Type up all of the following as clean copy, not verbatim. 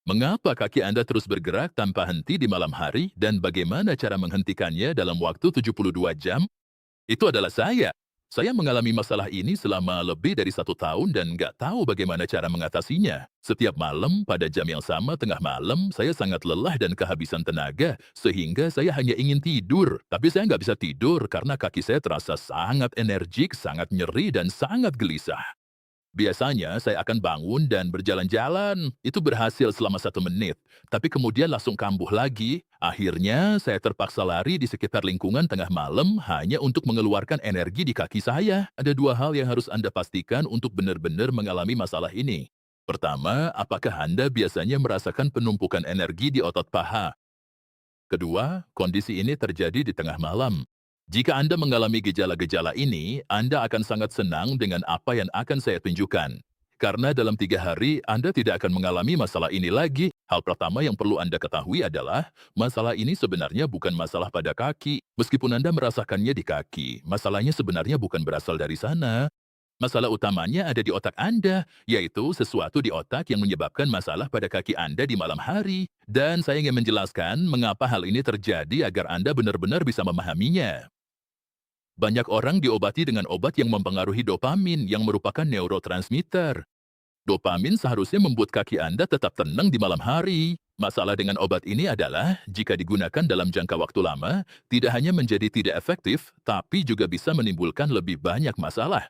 Mengapa kaki Anda terus bergerak tanpa henti di malam hari dan bagaimana cara menghentikannya dalam waktu 72 jam? Itu adalah saya. Saya mengalami masalah ini selama lebih dari 1 tahun dan nggak tahu bagaimana cara mengatasinya. Setiap malam pada jam yang sama tengah malam, saya sangat lelah dan kehabisan tenaga, sehingga saya hanya ingin tidur. Tapi saya nggak bisa tidur karena kaki saya terasa sangat energik, sangat nyeri, dan sangat gelisah. Biasanya saya akan bangun dan berjalan-jalan. Itu berhasil selama 1 menit, tapi kemudian langsung kambuh lagi. Akhirnya saya terpaksa lari di sekitar lingkungan tengah malam hanya untuk mengeluarkan energi di kaki saya. Ada 2 hal yang harus Anda pastikan untuk benar-benar mengalami masalah ini. Pertama, apakah Anda biasanya merasakan penumpukan energi di otot paha? Kedua, kondisi ini terjadi di tengah malam. Jika Anda mengalami gejala-gejala ini, Anda akan sangat senang dengan apa yang akan saya tunjukkan. Karena dalam 3 hari, Anda tidak akan mengalami masalah ini lagi. Hal pertama yang perlu Anda ketahui adalah, masalah ini sebenarnya bukan masalah pada kaki. Meskipun Anda merasakannya di kaki, masalahnya sebenarnya bukan berasal dari sana. Masalah utamanya ada di otak Anda, yaitu sesuatu di otak yang menyebabkan masalah pada kaki Anda di malam hari. Dan saya ingin menjelaskan mengapa hal ini terjadi agar Anda benar-benar bisa memahaminya. Banyak orang diobati dengan obat yang mempengaruhi dopamin yang merupakan neurotransmitter. Dopamin seharusnya membuat kaki Anda tetap tenang di malam hari. Masalah dengan obat ini adalah, jika digunakan dalam jangka waktu lama, tidak hanya menjadi tidak efektif, tapi juga bisa menimbulkan lebih banyak masalah.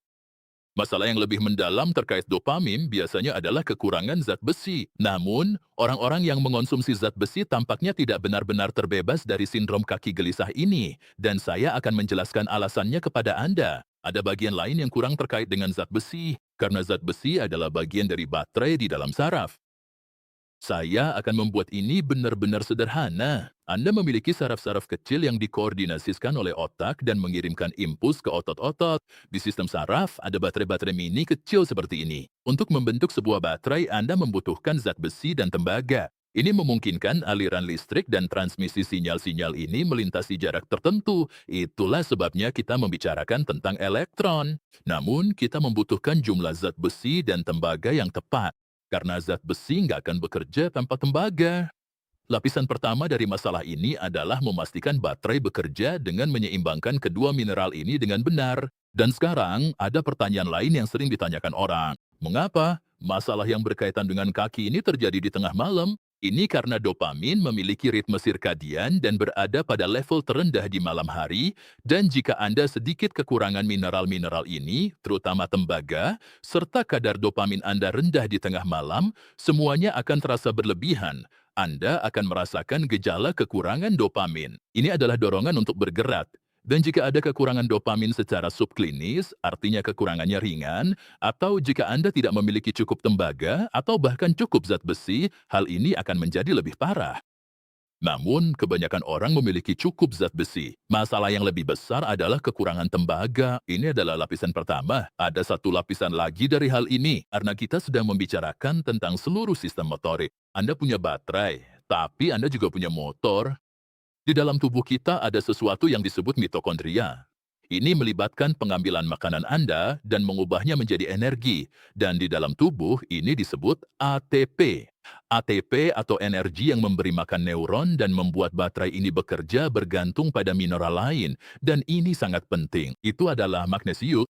Masalah yang lebih mendalam terkait dopamin biasanya adalah kekurangan zat besi. Namun, orang-orang yang mengonsumsi zat besi tampaknya tidak benar-benar terbebas dari sindrom kaki gelisah ini, dan saya akan menjelaskan alasannya kepada Anda. Ada bagian lain yang kurang terkait dengan zat besi, karena zat besi adalah bagian dari baterai di dalam saraf. Saya akan membuat ini benar-benar sederhana. Anda memiliki saraf-saraf kecil yang dikoordinasikan oleh otak dan mengirimkan impuls ke otot-otot. Di sistem saraf, ada baterai-baterai mini kecil seperti ini. Untuk membentuk sebuah baterai, Anda membutuhkan zat besi dan tembaga. Ini memungkinkan aliran listrik dan transmisi sinyal-sinyal ini melintasi jarak tertentu. Itulah sebabnya kita membicarakan tentang elektron. Namun, kita membutuhkan jumlah zat besi dan tembaga yang tepat. Karena zat besi nggak akan bekerja tanpa tembaga. Lapisan pertama dari masalah ini adalah memastikan baterai bekerja dengan menyeimbangkan kedua mineral ini dengan benar. Dan sekarang, ada pertanyaan lain yang sering ditanyakan orang. Mengapa masalah yang berkaitan dengan kaki ini terjadi di tengah malam? Ini karena dopamin memiliki ritme sirkadian dan berada pada level terendah di malam hari, dan jika Anda sedikit kekurangan mineral-mineral ini, terutama tembaga, serta kadar dopamin Anda rendah di tengah malam, semuanya akan terasa berlebihan. Anda akan merasakan gejala kekurangan dopamin. Ini adalah dorongan untuk bergerak. Dan jika ada kekurangan dopamin secara subklinis, artinya kekurangannya ringan, atau jika Anda tidak memiliki cukup tembaga atau bahkan cukup zat besi, hal ini akan menjadi lebih parah. Namun, kebanyakan orang memiliki cukup zat besi. Masalah yang lebih besar adalah kekurangan tembaga. Ini adalah lapisan pertama. Ada satu lapisan lagi dari hal ini, karena kita sedang membicarakan tentang seluruh sistem motorik. Anda punya baterai, tapi Anda juga punya motor. Di dalam tubuh kita ada sesuatu yang disebut mitokondria. Ini melibatkan pengambilan makanan Anda dan mengubahnya menjadi energi. Dan di dalam tubuh ini disebut ATP. ATP atau energi yang memberi makan neuron dan membuat baterai ini bekerja bergantung pada mineral lain. Dan ini sangat penting. Itu adalah magnesium.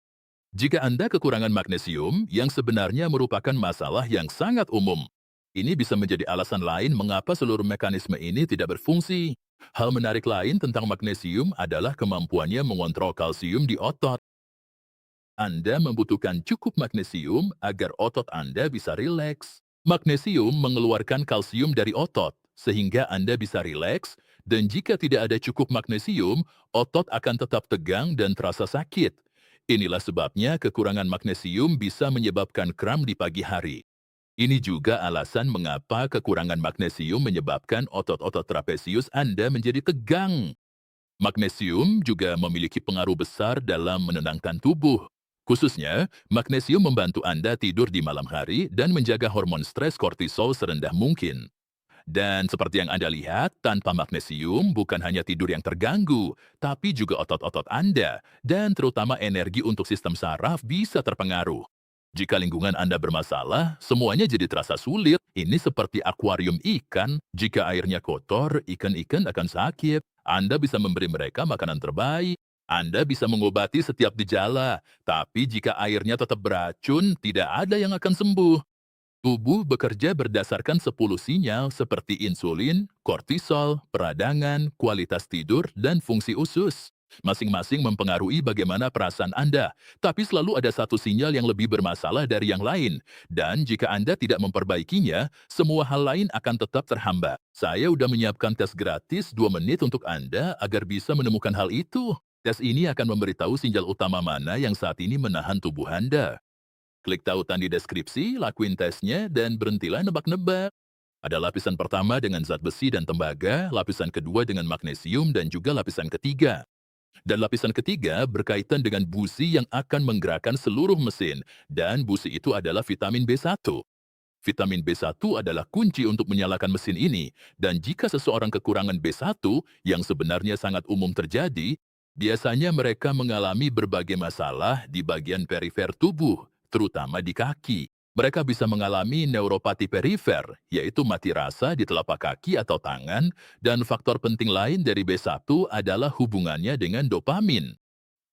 Jika Anda kekurangan magnesium, yang sebenarnya merupakan masalah yang sangat umum. Ini bisa menjadi alasan lain mengapa seluruh mekanisme ini tidak berfungsi. Hal menarik lain tentang magnesium adalah kemampuannya mengontrol kalsium di otot. Anda membutuhkan cukup magnesium agar otot Anda bisa rileks. Magnesium mengeluarkan kalsium dari otot, sehingga Anda bisa rileks, dan jika tidak ada cukup magnesium, otot akan tetap tegang dan terasa sakit. Inilah sebabnya kekurangan magnesium bisa menyebabkan kram di pagi hari. Ini juga alasan mengapa kekurangan magnesium menyebabkan otot-otot trapesius Anda menjadi tegang. Magnesium juga memiliki pengaruh besar dalam menenangkan tubuh. Khususnya, magnesium membantu Anda tidur di malam hari dan menjaga hormon stres kortisol serendah mungkin. Dan seperti yang Anda lihat, tanpa magnesium bukan hanya tidur yang terganggu, tapi juga otot-otot Anda, dan terutama energi untuk sistem saraf bisa terpengaruh. Jika lingkungan Anda bermasalah, semuanya jadi terasa sulit. Ini seperti akuarium ikan. Jika airnya kotor, ikan-ikan akan sakit. Anda bisa memberi mereka makanan terbaik. Anda bisa mengobati setiap gejala. Tapi jika airnya tetap beracun, tidak ada yang akan sembuh. Tubuh bekerja berdasarkan 10 sinyal seperti insulin, kortisol, peradangan, kualitas tidur, dan fungsi usus. Masing-masing mempengaruhi bagaimana perasaan Anda, tapi selalu ada satu sinyal yang lebih bermasalah dari yang lain. Dan jika Anda tidak memperbaikinya, semua hal lain akan tetap terhambat. Saya sudah menyiapkan tes gratis 2 menit untuk Anda agar bisa menemukan hal itu. Tes ini akan memberitahu sinyal utama mana yang saat ini menahan tubuh Anda. Klik tautan di deskripsi, lakuin tesnya, dan berhentilah nebak-nebak. Ada lapisan pertama dengan zat besi dan tembaga, lapisan kedua dengan magnesium, dan juga lapisan ketiga. Dan lapisan ketiga berkaitan dengan busi yang akan menggerakkan seluruh mesin, dan busi itu adalah vitamin B1. Vitamin B1 adalah kunci untuk menyalakan mesin ini, dan jika seseorang kekurangan B1, yang sebenarnya sangat umum terjadi, biasanya mereka mengalami berbagai masalah di bagian perifer tubuh, terutama di kaki. Mereka bisa mengalami neuropati perifer, yaitu mati rasa di telapak kaki atau tangan, dan faktor penting lain dari B1 adalah hubungannya dengan dopamin.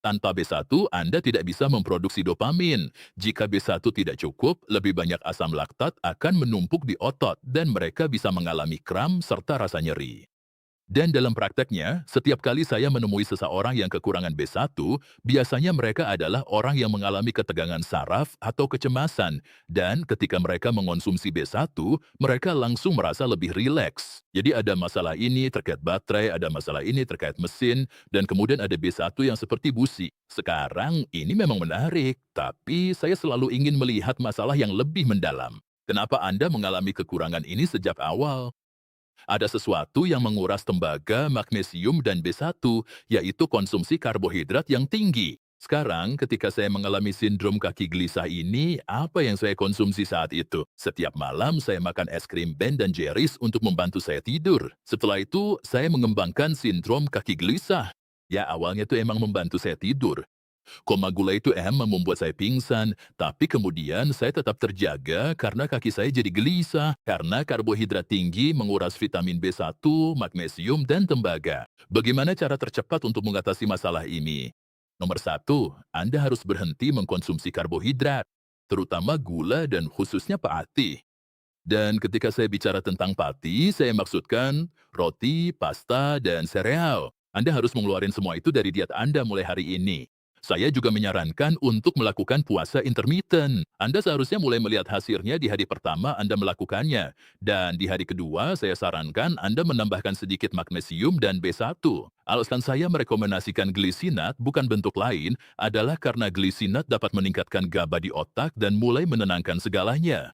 Tanpa B1, Anda tidak bisa memproduksi dopamin. Jika B1 tidak cukup, lebih banyak asam laktat akan menumpuk di otot dan mereka bisa mengalami kram serta rasa nyeri. Dan dalam prakteknya, setiap kali saya menemui seseorang yang kekurangan B1, biasanya mereka adalah orang yang mengalami ketegangan saraf atau kecemasan. Dan ketika mereka mengonsumsi B1, mereka langsung merasa lebih rileks. Jadi ada masalah ini terkait baterai, ada masalah ini terkait mesin, dan kemudian ada B1 yang seperti busi. Sekarang ini memang menarik, tapi saya selalu ingin melihat masalah yang lebih mendalam. Kenapa Anda mengalami kekurangan ini sejak awal? Ada sesuatu yang menguras tembaga, magnesium, dan B1, yaitu konsumsi karbohidrat yang tinggi. Sekarang, ketika saya mengalami sindrom kaki gelisah ini, apa yang saya konsumsi saat itu? Setiap malam, saya makan es krim Ben dan Jerry's untuk membantu saya tidur. Setelah itu, saya mengembangkan sindrom kaki gelisah. Ya, awalnya itu emang membantu saya tidur. Koma gula itu emang membuat saya pingsan, tapi kemudian saya tetap terjaga karena kaki saya jadi gelisah, karena karbohidrat tinggi menguras vitamin B1, magnesium, dan tembaga. Bagaimana cara tercepat untuk mengatasi masalah ini? Nomor 1, Anda harus berhenti mengkonsumsi karbohidrat, terutama gula dan khususnya pati. Dan ketika saya bicara tentang pati, saya maksudkan roti, pasta, dan sereal. Anda harus mengeluarkan semua itu dari diet Anda mulai hari ini. Saya juga menyarankan untuk melakukan puasa intermittent. Anda seharusnya mulai melihat hasilnya di hari pertama Anda melakukannya. Dan di hari kedua, saya sarankan Anda menambahkan sedikit magnesium dan B1. Alasan saya merekomendasikan glisinat bukan bentuk lain adalah karena glisinat dapat meningkatkan GABA di otak dan mulai menenangkan segalanya.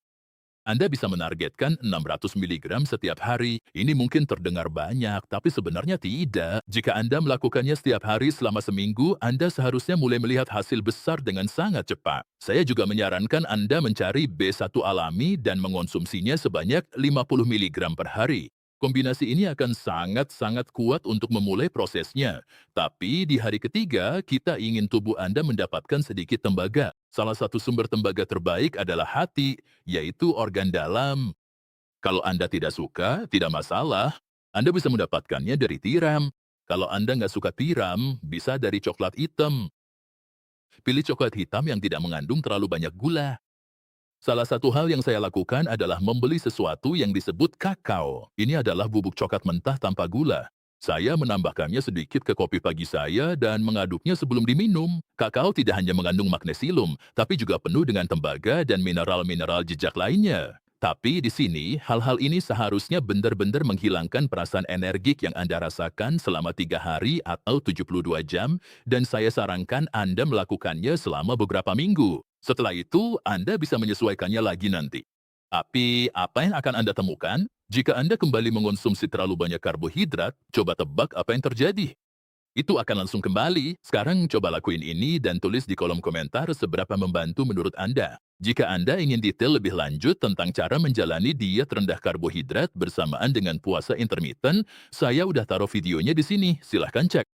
Anda bisa menargetkan 600 mg setiap hari. Ini mungkin terdengar banyak, tapi sebenarnya tidak. Jika Anda melakukannya setiap hari selama seminggu, Anda seharusnya mulai melihat hasil besar dengan sangat cepat. Saya juga menyarankan Anda mencari B1 alami dan mengonsumsinya sebanyak 50 mg per hari. Kombinasi ini akan sangat-sangat kuat untuk memulai prosesnya. Tapi di hari ketiga, kita ingin tubuh Anda mendapatkan sedikit tembaga. Salah satu sumber tembaga terbaik adalah hati, yaitu organ dalam. Kalau Anda tidak suka, tidak masalah. Anda bisa mendapatkannya dari tiram. Kalau Anda nggak suka tiram, bisa dari coklat hitam. Pilih coklat hitam yang tidak mengandung terlalu banyak gula. Salah satu hal yang saya lakukan adalah membeli sesuatu yang disebut kakao. Ini adalah bubuk coklat mentah tanpa gula. Saya menambahkannya sedikit ke kopi pagi saya dan mengaduknya sebelum diminum. Kakao tidak hanya mengandung magnesium, tapi juga penuh dengan tembaga dan mineral-mineral jejak lainnya. Tapi di sini, hal-hal ini seharusnya benar-benar menghilangkan perasaan energik yang Anda rasakan selama 3 hari atau 72 jam, dan saya sarankan Anda melakukannya selama beberapa minggu. Setelah itu, Anda bisa menyesuaikannya lagi nanti. Tapi, apa yang akan Anda temukan? Jika Anda kembali mengonsumsi terlalu banyak karbohidrat, coba tebak apa yang terjadi. Itu akan langsung kembali. Sekarang coba lakuin ini dan tulis di kolom komentar seberapa membantu menurut Anda. Jika Anda ingin detail lebih lanjut tentang cara menjalani diet rendah karbohidrat bersamaan dengan puasa intermittent, saya udah taruh videonya di sini. Silahkan cek.